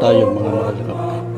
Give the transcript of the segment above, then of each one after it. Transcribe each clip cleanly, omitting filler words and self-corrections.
tayo mga mahal na kapatid.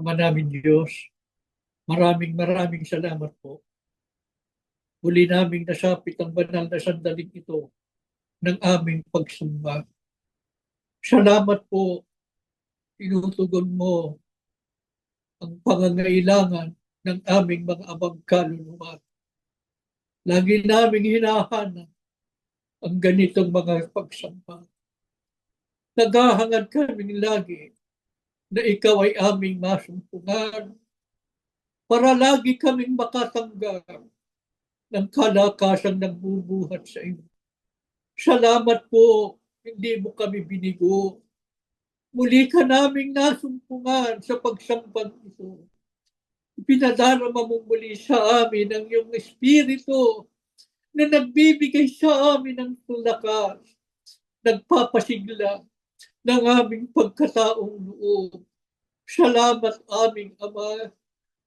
Ama namin Diyos, maraming salamat po. Muli naming nasapit ang banal na sandaling ito ng aming pagsamba. Salamat po, tinutugon mo ang pangangailangan ng aming mga abang kaluluwa. Lagi naming hinahanap ang ganitong mga pagsamba. Naghahangad kaming lagi na ikaw ay aming masumpungan para lagi kaming makatanggap ng kalakasang nagbubuhat sa iyo. Salamat po, hindi mo kami binigo. Muli ka naming nasumpungan sa pagsambang ito. Pinadarama mo muli sa amin ang iyong espiritu na nagbibigay sa amin ng lakas, nagpapasigla ng aming pagkataong loob. Salamat aming Ama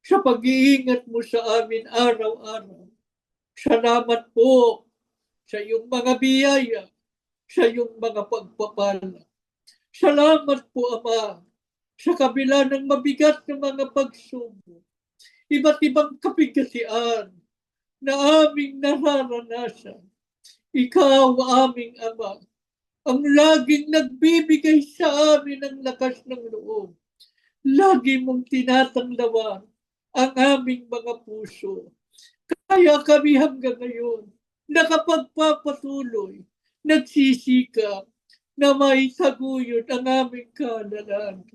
sa pag-iingat mo sa amin araw-araw. Salamat po sa iyong mga biyaya, sa iyong mga pagpapala. Salamat po, Ama, sa kabila ng mabigat na mga pagsubok, iba't ibang kabigatian na aming nararanasan. Ikaw, aming Ama, ang laging nagbibigay sa amin ng lakas ng loob. Lagi mong tinatanglawan ang aming mga puso. Kaya kami hanggang ngayon nakapagpapatuloy, nagsisikap na may taguyod ang aming kaalalan.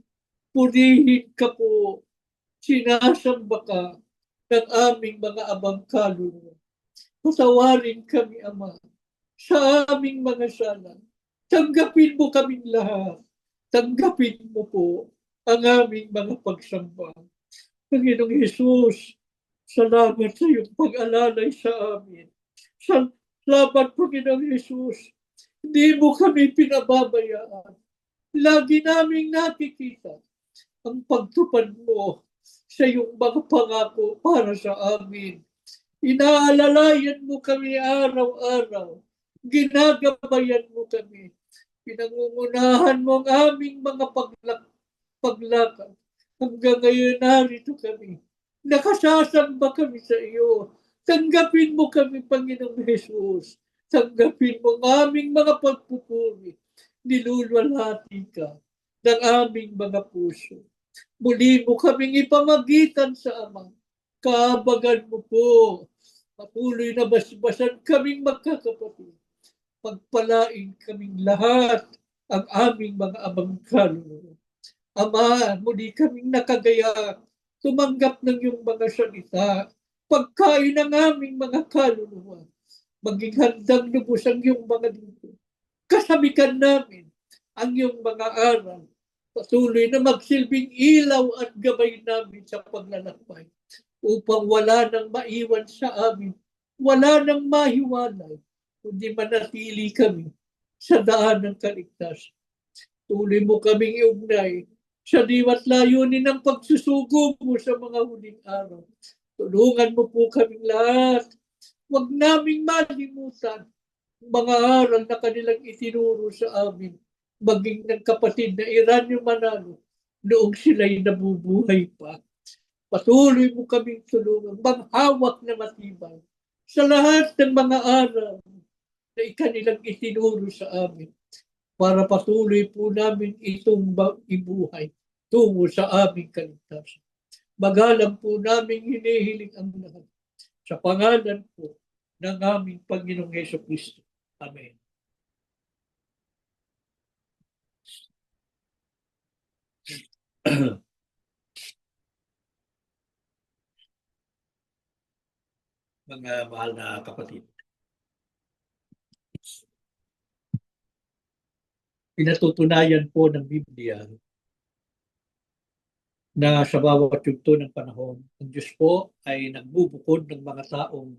Purihin ka po, sinasamba ka ng aming mga abang kaluluwa. Patawarin kami, Ama, sa aming mga sala. Tanggapin mo kaming lahat. Tanggapin mo po ang aming mga pagsamba. Panginoong Hesus, salamat sa iyong pag-alalay sa amin. Salamat, Panginoong Hesus. Hindi mo kami pinababayaan. Lagi naming nakikita ang pagtupad mo sa iyong mga pangako para sa amin. Inaalalayan mo kami araw-araw. Ginagabayan mo kami. Pinangungunahan mo ang aming mga paglakad. Hanggang ngayon narito kami. Nakasasamba kami sa iyo. Tanggapin mo kami, Panginoong Jesus. Tanggapin mo ang aming mga pagpupuri. Nilulwalhati ka ng aming mga puso. Muli mo kaming ipamagitan sa Ama. Kaabagan mo po. Patuloy na basbasan kaming magkakapatid. Pagpalain kaming lahat ang aming mga abang kaluluwa. Ama, muli kaming nakagaya, tumanggap ng iyong mga salita, pagkain ng aming mga kaluluwa, maging handang lubos ang iyong mga dito. Kasamikan namin ang iyong mga aral, patuloy na magsilbing ilaw at gabay namin sa paglalakbay upang wala nang maiwan sa amin, wala nang mahiwalay, kundi manatili kami sa daan ng kaligtasan. Tuloy mo kaming iugnay sa diwa't layunin ng pagsusugo mo sa mga huling araw. Tulungan mo po kaming lahat. Huwag naming malimutan ang mga aral na kanilang itinuro sa amin, maging ng kapatid na Iranyo Manalo noong sila'y nabubuhay pa. Patuloy mo kaming tulungan, maghawak na matibay sa lahat ng mga aral na ikanilang itinuro sa amin para patuloy po namin itong ibuhay tungo sa aming kaligtasan. Magalang po namin hinihiling ang lahat sa pangalan po ng aming Panginoong Hesukristo. Amen. mga mahal na kapatid. Pinatutunayan po ng Biblia na sa bawat yugto ng panahon, ang Diyos po ay nagbubukod ng mga taong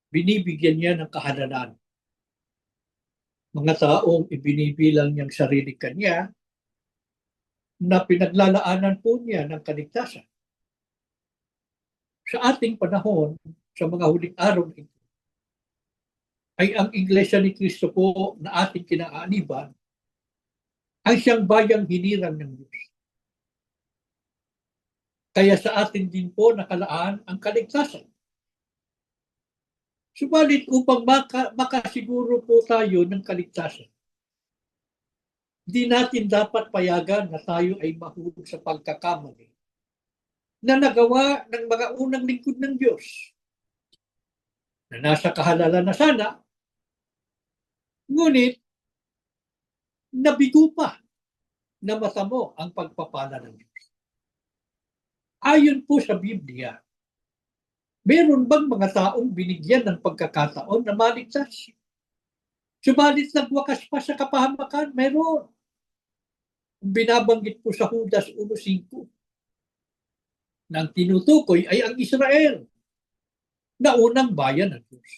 binibigyan niya ng kahalalan. Mga taong ibinibilang niyang sarili kanya na pinaglalaanan po niya ng kaligtasan. Sa ating panahon, sa mga huling araw na ito, ay ang Iglesia ni Cristo po na ating kinaaniban ay siyang bayang hinirang ng Diyos. Kaya sa atin din po nakalaan ang kaligtasan. Subalit upang makasiguro po tayo ng kaligtasan, di natin dapat payagan na tayo ay mahulog sa pagkakamali na nagawa ng mga unang lingkod ng Diyos na nasa kahalalan na sana, ngunit nabigo pa na masamo ang pagpapala ng Diyos. Ayon po sa Biblia, meron bang mga taong binigyan ng pagkakataon na maligtas? Subalit nagwakas pa sa kapahamakan? Meron. Binabanggit po sa Judas 1:5 nang tinutukoy ay ang Israel na unang bayan ng Diyos.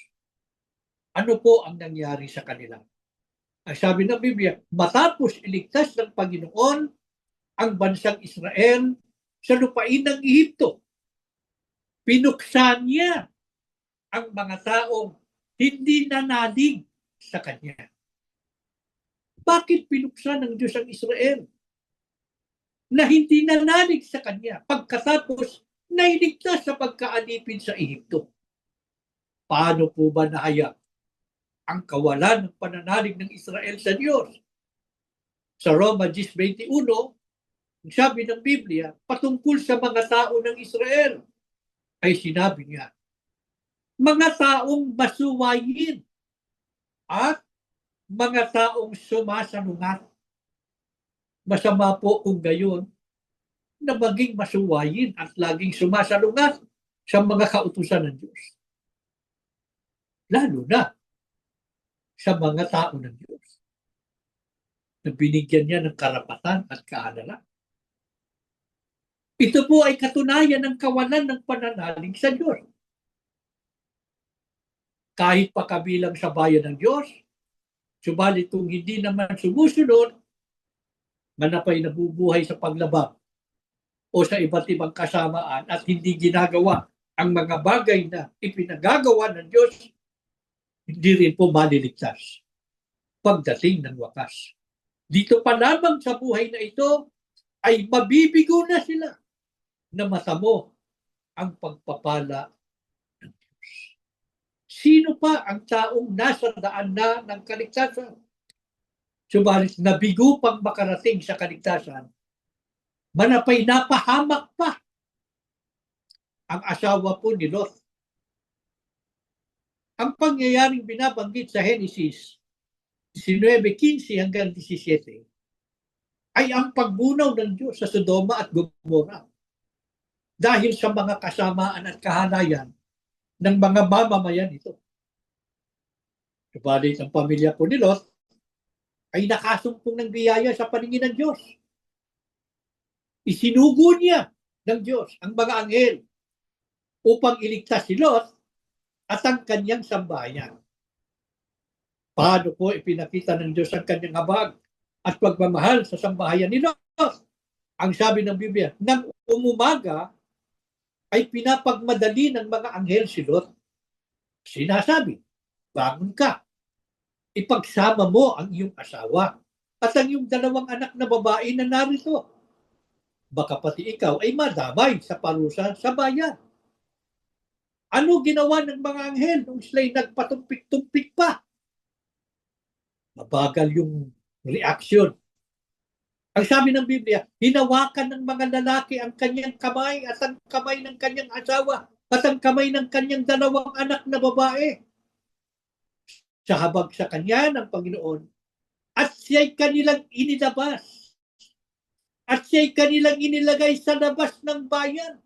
Ano po ang nangyari sa kanila? Ang sabi ng Biblia, matapos iligtas ng Panginoon ang bansang Israel sa lupain ng Ehipto, pinuksan niya ang mga taong hindi nanalig sa Kanya. Bakit pinuksan ng Diyos ang Israel na hindi nanalig sa Kanya pagkatapos nailigtas sa pagkaalipin sa Ehipto? Paano po ba nahayag ang kawalan ng pananalig ng Israel sa Diyos? Sa Roma 10:21, sabi ng Biblia, patungkol sa mga tao ng Israel, ay sinabi niya, mga taong masuwayin at mga taong sumasalungat. Masama po kung gayon na maging masuwayin at laging sumasalungat sa mga kautusan ng Diyos. Lalo na sa mga tao ng Diyos na binigyan niya ng karapatan at kaalalan. Ito po ay katunayan ng kawalan ng pananalig sa Diyos. Kahit pa kabilang sa bayan ng Diyos, subalit kung hindi naman sumusunod, manapay nabubuhay sa paglabag o sa iba't ibang kasamaan at hindi ginagawa ang mga bagay na ipinagagawa ng Diyos, hindi rin po maliligtas pagdating ng wakas. Dito pa lamang sa buhay na ito ay mabibigo na sila na matamo ang pagpapala ng Diyos. Sino pa ang taong nasa daan na ng kaligtasan? Subalit nabigo pang makarating sa kaligtasan, manapay napahamak pa ang asawa po ni Lot. Ang pangyayaring binabanggit sa Genesis 19:15 hanggang 17 ay ang pagbunaw ng Diyos sa Sodoma at Gomorra dahil sa mga kasamaan at kahalayan ng mga mamamayan ito. Subalit ang pamilya po ni Lot ay nakasumpong ng biyaya sa paningin ng Diyos. Isinugo niya ng Diyos ang mga anghel upang iligtas si Lot at ang kanyang sambahayan. Paano po ipinakita ng Diyos ang kanyang habag at pagmamahal sa sambahayan ni Lot? Ang sabi ng Biblia, nang umumaga ay pinapagmadali ng mga anghel si Lot. Sinasabi, bangon ka, ipagsama mo ang iyong asawa at ang iyong 2 anak na babae na narito. Baka pati ikaw ay madamay sa parusa sa bayan. Ano ginawa ng mga anghel nung sila'y nagpatumpik-tumpik pa? Mabagal yung reaksyon. Ang sabi ng Biblia, hinawakan ng mga lalaki ang kanyang kamay at ang kamay ng kanyang asawa at ang kamay ng kanyang 2 anak na babae. Sa habag sa kanya ng Panginoon at siya'y kanilang inilabas at siya'y kanilang inilagay sa labas ng bayan.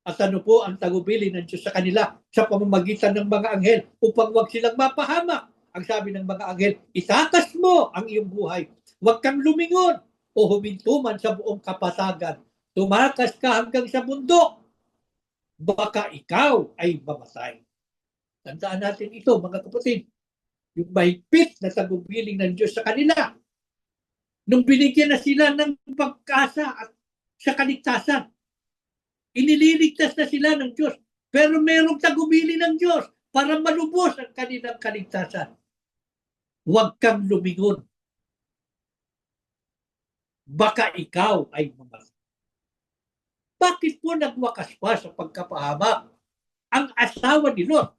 At ano po ang tagubilin ng Diyos sa kanila sa pamamagitan ng mga anghel upang wag silang mapahamak. Ang sabi ng mga anghel, itakas mo ang iyong buhay. Huwag kang lumingon o huminto man sa buong kapatagan. Tumakas ka hanggang sa bundok. Baka ikaw ay mamatay. Tandaan natin ito, mga kapatid. Yung mahigpit na tagubilin ng Diyos sa kanila. Nung binigyan na sila ng pagkasa at sa kaligtasan, inililigtas na sila ng Diyos. Pero merong tagubilin ng Diyos para malubos ang kanilang kaligtasan. Huwag kang lumingon. Baka ikaw ay mamatay. Bakit po nagwakas pa sa pagkapahamak ang asawa ni Lot?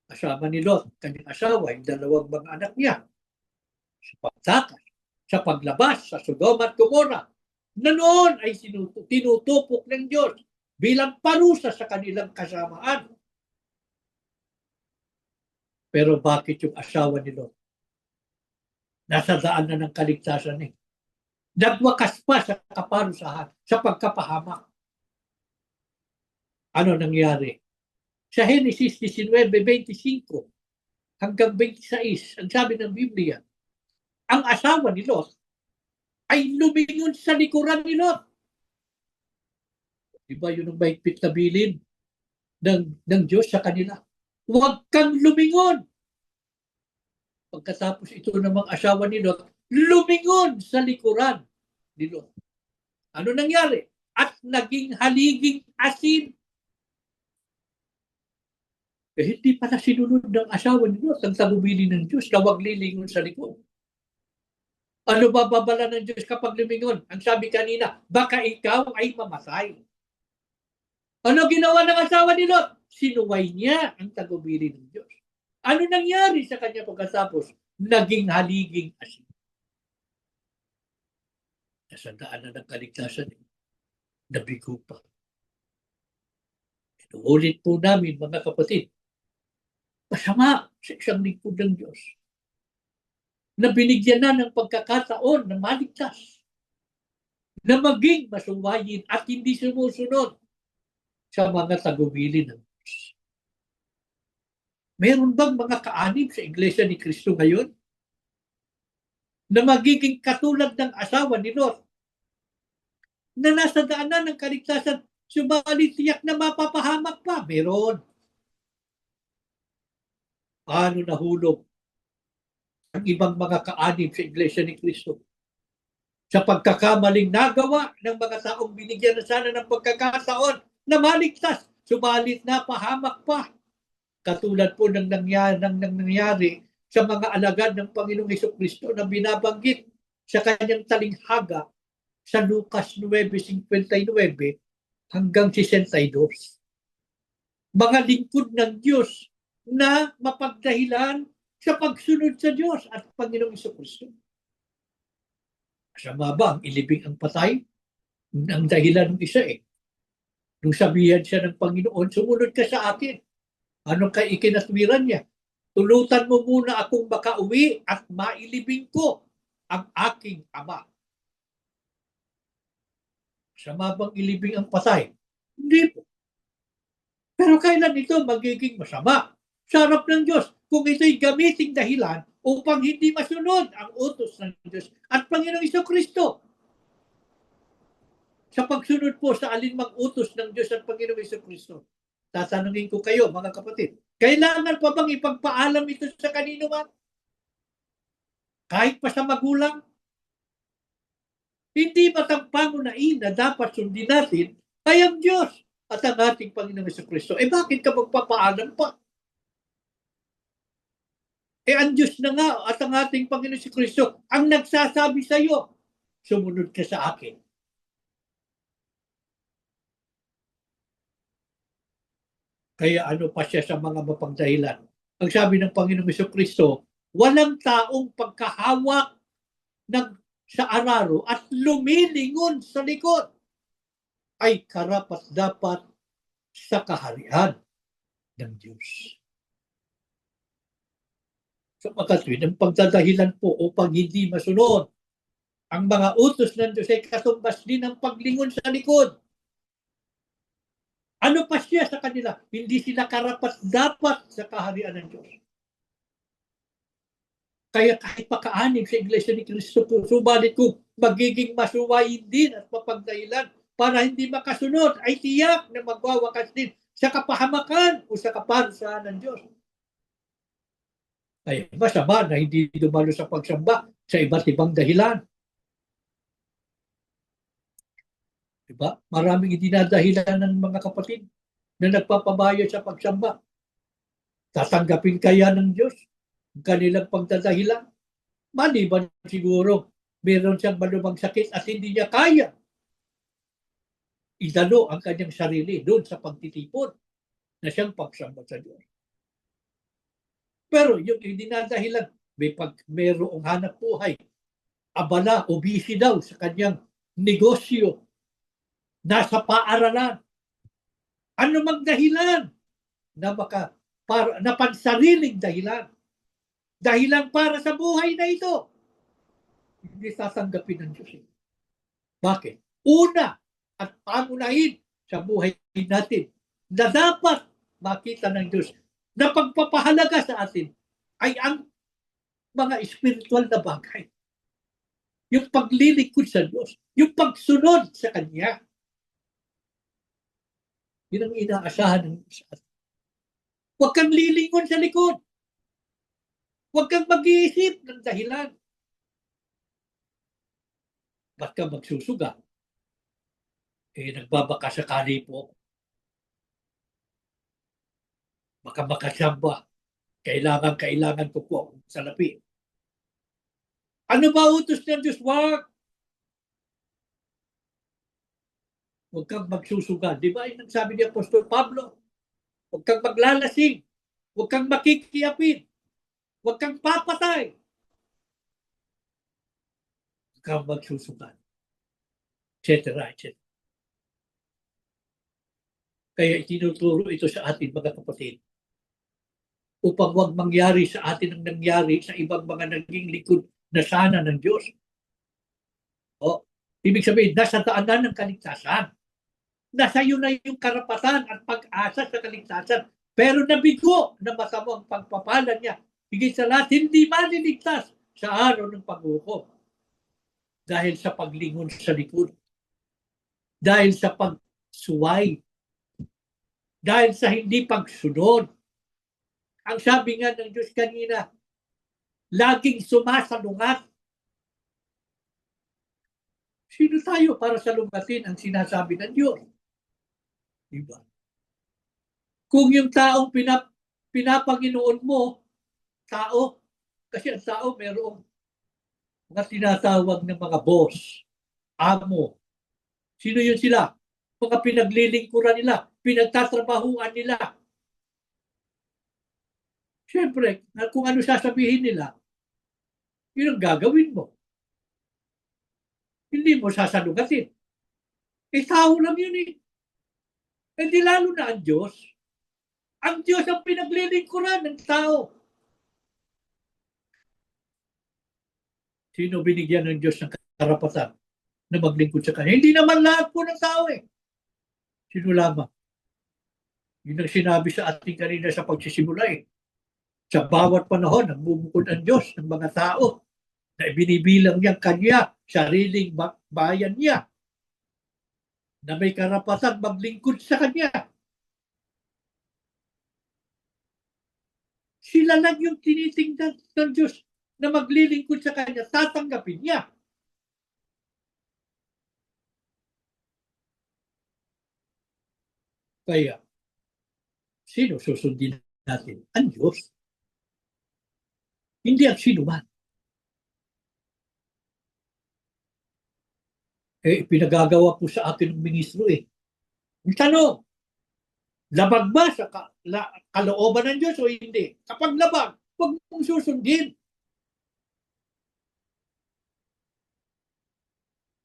Kasama ni Lot, kanyang asawa, yung dalawang mga anak niya. Sa pagtakas, sa paglabas sa Sodoma at Gomorra, na noon ay tinutupok ng Diyos bilang parusa sa kanilang kasamaan. Pero bakit yung asawa ni Lot nasa daan na ng kaligtasan eh? Nagwakas pa sa kaparusahan, sa pagkapahamak. Ano nangyari? Sa Genesis 19:25 hanggang 26, ang sabi ng Biblia, ang asawa ni Lot ay lumingon sa likuran ni Lot. Diba yun ang mahigpit na bilin ng Diyos sa kanila? Huwag kang lumingon. Pagkatapos ito namang asawa ni Lot, lumingon sa likuran ni Lot. Ano nangyari? At naging haliging asin. Hindi pala sinunod ng asawa ni Lot ang tagubilin ng Diyos na huwag lilingon sa likod. Ano ba babala ng Diyos kapag lumingon? Ang sabi kanina, baka ikaw ay mamatay. Ano ginawa ng asawa ni Lot? Sinuway niya ang tagubilin ng Diyos. Ano nangyari sa kanya pagkatapos? Naging haliging asin. Nasandaan na ng kaligtasan. Nabigo pa. Inuulit po namin, mga kapatid, masama sa isang lingkod ng Diyos na binigyan na ng pagkakataon na maligtas, na maging masuwayin at hindi sumusunod sa mga tagubilin ng Diyos. Meron bang mga kaanib sa Iglesia ni Cristo ngayon na magiging katulad ng asawa ni Lot na nasa daanan ng kaligtasan, subalit tiyak na mapapahamak pa? Meron. Paano nahulog ang ibang mga kaanib sa Iglesia ni Cristo sa pagkakamaling nagawa ng mga taong binigyan na sana ng pagkakataon na maligtas, subalit napahamak pa? Katulad po ng nangyari sa mga alagad ng Panginoong Hesukristo na binabanggit sa kanyang talinghaga sa Lucas 9:59 hanggang 62. Mga lingkod ng Diyos na mapagdahilan sa pagsunod sa Diyos at Panginoong Hesukristo. Masama ba ang ilibing ang patay? Ang dahilan ng isa eh. Nung sabihan siya ng Panginoon, sumunod ka sa akin. Anong kay ikinaswiran niya? Tulutan mo muna akong makauwi at mailibing ko ang aking ama. Masama bang ilibing ang patay? Hindi po. Pero kailan ito magiging masama? Sa harap ng Diyos, kung ito'y gamiting dahilan upang hindi masunod ang utos ng Diyos at Panginoong Hesukristo. Sa pagsunod po sa alinmang utos ng Diyos at Panginoong Hesukristo, tatanungin ko kayo, mga kapatid, kailangan pa bang ipagpaalam ito sa kanino man? Kahit pa sa magulang? Hindi ba ang pangunain na dapat sundin natin ay ang Diyos at ang ating Panginoong Hesukristo? Bakit ka magpapaalam pa? Ang Diyos na nga at ang ating Panginoong Hesukristo ang nagsasabi sa iyo, sumunod ka sa akin. Kaya ano pa siya sa mga mapagdahilan? Ang sabi ng Panginoong Hesukristo, walang taong pagkahawak sa araro at lumilingon sa likod ay karapat-dapat sa kaharian ng Diyos. So makatwid, ang pagdadahilan po upang hindi masunod ang mga utos ng Diyos ay katumbas din ang paglingon sa likod. Ano pa siya sa kanila? Hindi sila karapat-dapat sa kaharian ng Diyos. Kaya kahit pakaanib sa Iglesia ni Cristo po, subalit kung magiging masuwain din at mapagdahilan para hindi makasunod, ay tiyak na magwawakas din sa kapahamakan o sa kaparusahan ng Diyos. Ay masama na hindi dumalo sa pagsamba sa iba't ibang dahilan. Diba? Maraming dinadahilan ng mga kapatid na nagpapabayo sa pagsamba. Tatanggapin kaya ng Diyos ang kanilang pagdadahilan? Maliban siguro meron siyang malubang sakit at hindi niya kaya idalo ang kanyang sarili doon sa pagtitipon na siyang pagsamba sa Diyos. Pero yung dinadahilan, mayroong hanap buhay, abala o busy daw sa kanyang negosyo, nasa paaralan, ano mang dahilan na na pansariling dahilan para sa buhay na ito, hindi tatanggapin ng Diyos. Bakit? Una at pangunahin sa buhay natin na dapat makita ng Diyos na pagpapahalaga sa atin ay ang mga spiritual na bagay. Yung paglilingkod sa Diyos, yung pagsunod sa Kanya. Yun ang inaasahan ng Diyos. Huwag kang lilingon sa likod. Huwag kang mag-iisip ng dahilan. Ba't ka magsusuga? Nagbabaka sakali po. Baka makasamba. Kailangan ko po ang salapi. Ano ba utos ng Diyos? Huwag kang magsusuga. Di ba yung sabi ni Apostol Pablo? Huwag kang maglalasing. Huwag kang makikiyapin. Huwag kang papatay. Huwag kang magsusuga. Etc. etc. Kaya itinuturo ito sa atin, mga kapatid, upang huwag mangyari sa atin ang nangyari sa ibang mga naging likod na sana ng Diyos. Ibig sabihin, nasa daanan ng kaligtasan. Nasa iyo na yung karapatan at pag-asa sa kaligtasan. Pero nabigo na masama ang pagpapala niya. Higit sa lahat, hindi maliligtas sa araw ng paghukom. Dahil sa paglingon sa likod. Dahil sa pagsuway. Dahil sa hindi pagsunod. Ang sabi nga ng Diyos kanina, laging sumasalungat. Sino tayo para salungatin ang sinasabi ng Diyos? Diba? Kung yung taong pinapanginoon mo, tao, kasi ang tao mayroong mga tinatawag ng mga boss, amo. Sino yun sila? Mga pinaglilingkuran nila, pinagtatrabahuan nila. Siyempre, kung ano sasabihin nila, yun ang gagawin mo. Hindi mo sasalugatin. Tao lang yun eh. Hindi lalo na ang Diyos. Ang Diyos ang pinaglilingkuran ng tao. Sino binigyan ng Diyos ng karapatan na maglingkod sa Kanya? Hindi naman lahat po ng tao eh. Sino lamang? Yun ang sinabi sa ating kanina sa pagsisimula eh. Sa bawat panahon, nagbubukod ang Diyos ng mga tao na binibilang niyang Kanya, sariling bayan niya, na may karapatan maglingkod sa Kanya. Sila lang yung tinitingnan ng Diyos na maglilingkod sa Kanya, tatanggapin niya. Kaya, sino susundin natin? Ang Diyos. Hindi ang sino man. Pinagagawa po sa akin ng ministro eh. Ang tanong, labag ba sa kalooban ng Diyos o hindi? Kapag labag, huwag mong susundin.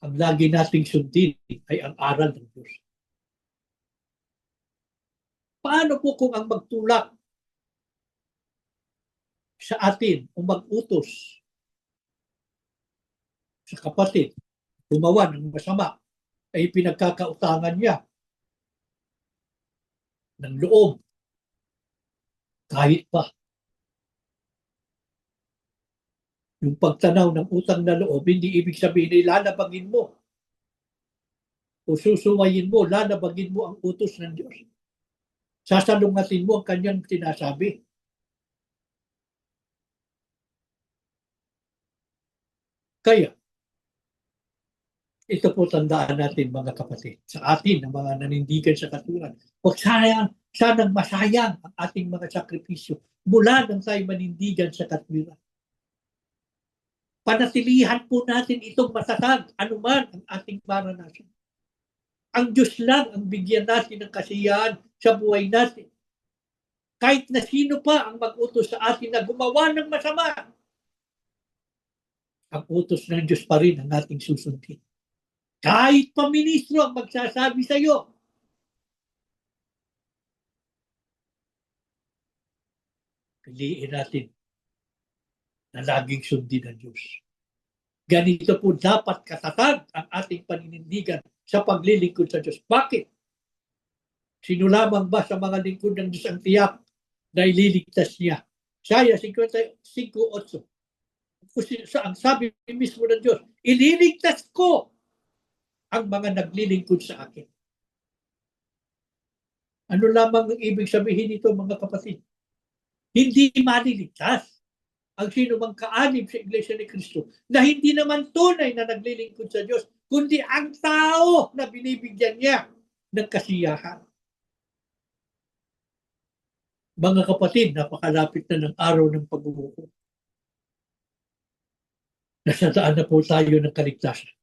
Ang lagi nating sundin ay ang aral ng Diyos. Paano po kung ang magtulak sa atin o mag-utos sa kapatid, gumawa ng masama, ay pinagkakautangan niya? ng loob. Kahit pa yung pagtanaw ng utang na loob, hindi ibig sabihin ay lalabagin mo o susuwayin mo, lalabagin mo ang utos ng Diyos. Sasalungatin mo ang kanyang sinasabi. Kaya, ito po tandaan natin mga kapatid, sa atin, ang mga nanindigan sa katwiran. Huwag sanang masayang ang ating mga sakripisyo mula nang tayo manindigan sa katwiran. Panatilihan po natin itong matatag, anuman ang ating maranasan. Ang Diyos lang ang bigyan natin ng kasiyahan sa buhay natin. Kahit na sino pa ang mag-utos sa atin na gumawa ng masama, ang utos ng Diyos pa rin ang ating susundin. Kahit pa ministro ang magsasabi sa iyo, piliin natin na laging sundin ang Diyos. Ganito po dapat katatag ang ating paninindigan sa paglilingkod sa Diyos. Bakit? Sino lamang ba sa mga lingkod ng Diyos ang tiyak na ililigtas niya? Isaiah 55:8. Ang sabi mismo ng Diyos, ililigtas ko ang mga naglilingkod sa akin. Ano lamang ang ibig sabihin nito mga kapatid? Hindi maliligtas ang sino mang kaanib sa Iglesia ni Cristo na hindi naman tunay na naglilingkod sa Diyos, kundi ang tao na binibigyan niya ng kasiyahan. Mga kapatid, napakalapit na ng araw ng paghuhukom. Nasadaan na po tayo ng kaligtasan.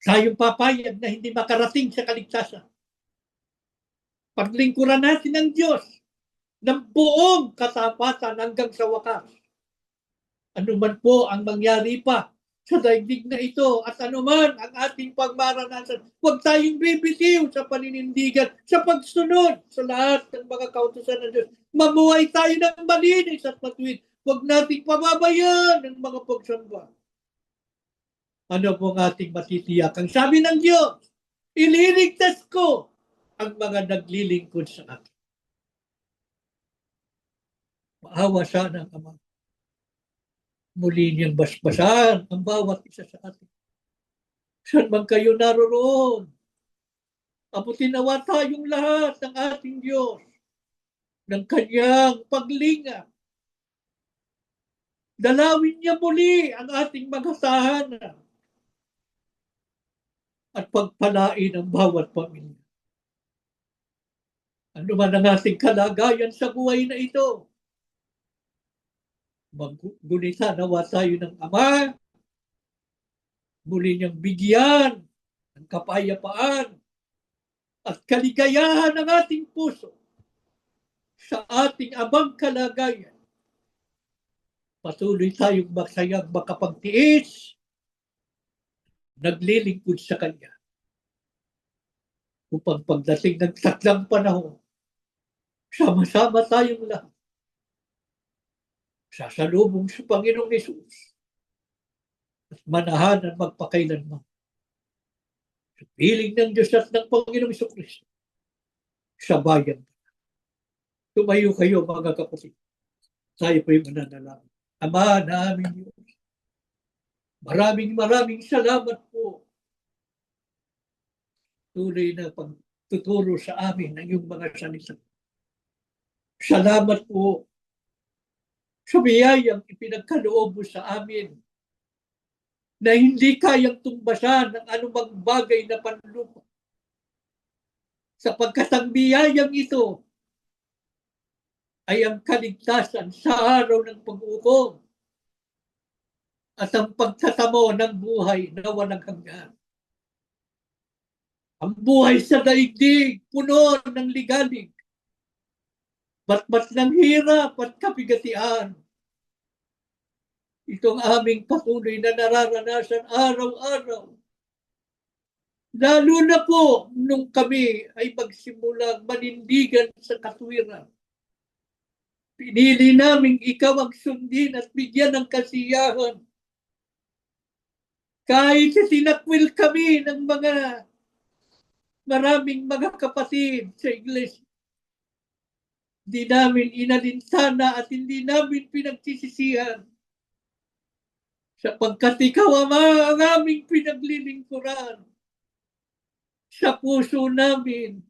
Tayong papayag na hindi makarating sa kaligtasan. Paglingkuran natin ang Diyos ng buong katapatan hanggang sa wakas. Ano man po ang mangyari pa sa daigdig na ito at anuman ang ating pagmaranasan, huwag tayong bibitiw sa paninindigan, sa pagsunod sa lahat ng mga kautusan ng Diyos. Mamuhay tayo ng malinis at matuwid. Huwag nating pababayaan ang mga pagsamba. Ano po ang ating matitiyak? Ang sabi ng Diyos, ililigtas ko ang mga naglilingkod sa akin. Maawa sana ang Ama. Muli niyang basbasan ang bawat isa sa atin. Saan man kayo naroroon, abutin nawa tayong lahat ng ating Diyos ng kanyang paglinga. Dalawin niya muli ang ating mga tahanan at pagpalain ang bawat pamilya. Ano man ang ating kalagayan sa buhay na ito, maggunita nawa tayo ng Ama, muli niyang bigyan ng kapayapaan at kaligayahan ng ating puso sa ating abang kalagayan. Patuloy tayong magsayang makapagtiis, naglilingkod sa Kanya. Upang pagdating ng takdang panahon, sama-sama tayong lahat sasalubong sa Panginoong Hesus at manahan at magpakailanman. Sa piling ng Diyos at ng Panginoong Hesus sa bayan. Tumayo kayo mga kapatid. Tayo po yung mananalangin. Ama namin Diyos, maraming salamat po. Tuloy na pagtuturo sa amin ng iyong mga salita. Salamat po sa biyayang ipinagkaloob mo sa amin na hindi kayang tumbasan ng anumang bagay na panlupa. Sapagkat ang biyayang ito ay ang kaligtasan sa araw ng pag-ukom at ang pagtatamo ng buhay na walang hanggan. Ang buhay sa daigdig, puno ng ligalig, batbat ng hirap at kapigatian. Itong aming patuloy na nararanasan araw-araw. Lalo na po nung kami ay magsimulang manindigan sa katwiran. Pinili naming ikaw ang sundin at bigyan ng kasiyahan. Kahit sinakwil kami ng mga maraming mga kapatid sa iglesia. Hindi namin inalinsana at hindi namin pinagsisisihan. Sapagkat ikaw, Ama, ang aming pinaglilingkuran. Sa puso namin,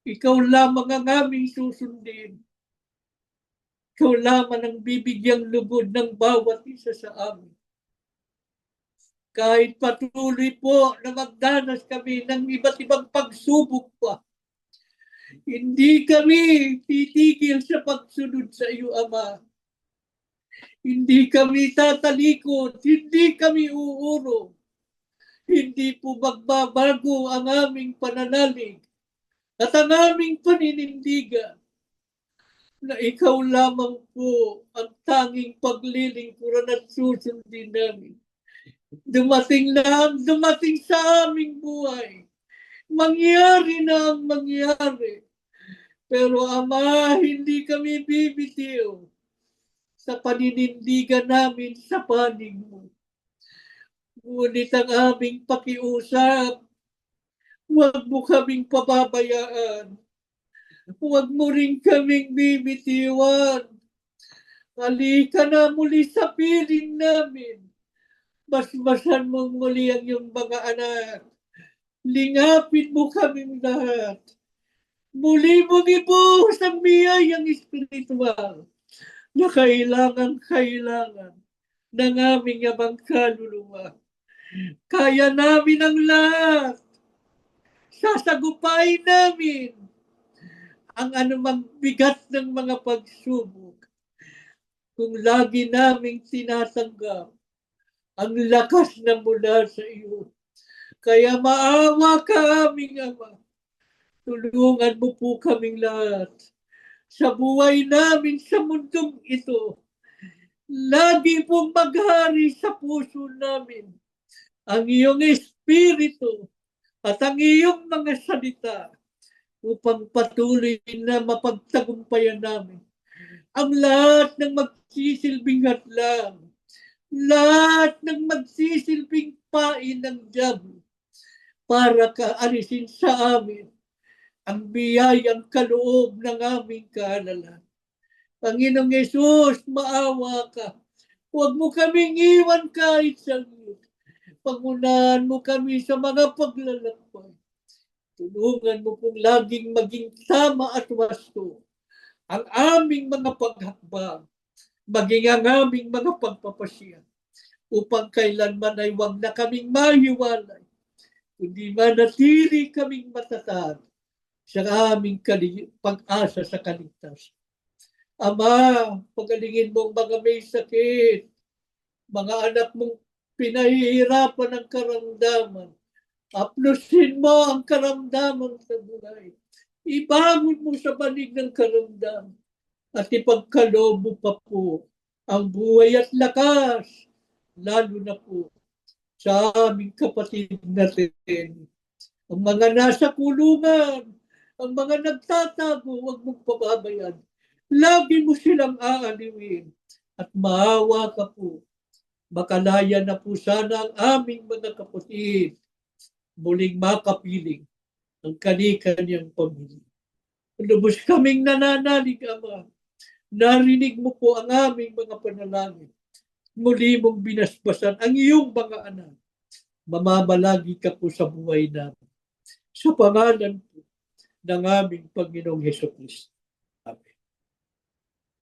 ikaw lamang ang aming susundin. Ikaw lamang ang bibigyang lugod ng bawat isa sa amin. Kahit patuloy po na magdanas kami ng iba't ibang pagsubok pa, hindi kami titigil sa pagsunod sa iyo, Ama. Hindi kami tatalikod, hindi kami uurong. Hindi po magbabago ang aming pananalig at ang aming paninindigan na ikaw lamang po ang tanging paglilingkuran at susundin namin. Dumating sa aming buhay. Mangyari na ang mangyari. Pero Ama, hindi kami bibitiw sa paninindigan namin sa panig mo. Ngunit ang aming pakiusap, huwag mo kaming pababayaan. Huwag mo rin kaming bibitiwan. Halika na muli sa piling namin. Basbasan mong muli ang iyong mga anak. Lingapin mo kaming lahat. Muli mong ibuhos ang biyayang espiritual na kailangan ng aming abang kaluluwa. Kaya namin ang lahat. Sasagupain namin ang anumang bigat ng mga pagsubok kung lagi naming tinatanggap ang lakas na mula sa iyo. Kaya maawa ka aming Ama. Tulungan mo po kaming lahat sa buhay namin sa mundong ito. Lagi pong maghari sa puso namin ang iyong espiritu at ang iyong mga salita upang patuloy na mapagtagumpayan namin ang lahat ng magsisilbing hadlang, lahat ng magsisilbing pain ng diablo para kaalisin sa amin ang biyayang kaloob ng aming kaalalan. Panginoong Yesus, maawa ka. Huwag mo kaming iwan kahit saglit. Pangunahan mo kami sa mga paglalakbay. Tulungan mo pong laging maging tama at wasto ang aming mga paghakbang, maging ang aming mga pagpapasya, upang kailanman ay huwag na kaming mahiwalay, kundi manatili kaming matatag sa aming pag-asa sa kaligtasan. Ama, pagalingin mong mga may sakit, mga anak mong pinahihirapan ng karamdaman. Aplusin mo ang karamdaman sa buhay. Ibangon mo sa banig ng karamdaman at ipagkaloob mo pa po ang buhay at lakas, lalo na po sa aming kapatid natin. Ang mga nasa kulungan, ang mga nagtatago, huwag mong pababayaan. Lagi mo silang aaliwin at maawa ka po. Makalaya na po sana ang aming mga kapatid muling makapiling ang kani-kanyang pamilya. Lubos kaming nananalig, Ama. Narinig mo po ang aming mga panalangin. Muli mong binasbasan ang iyong mga anak. Mamamalagi ka po sa buhay namin. Sa pangalan po ng aming Panginoong Hesus Kristo.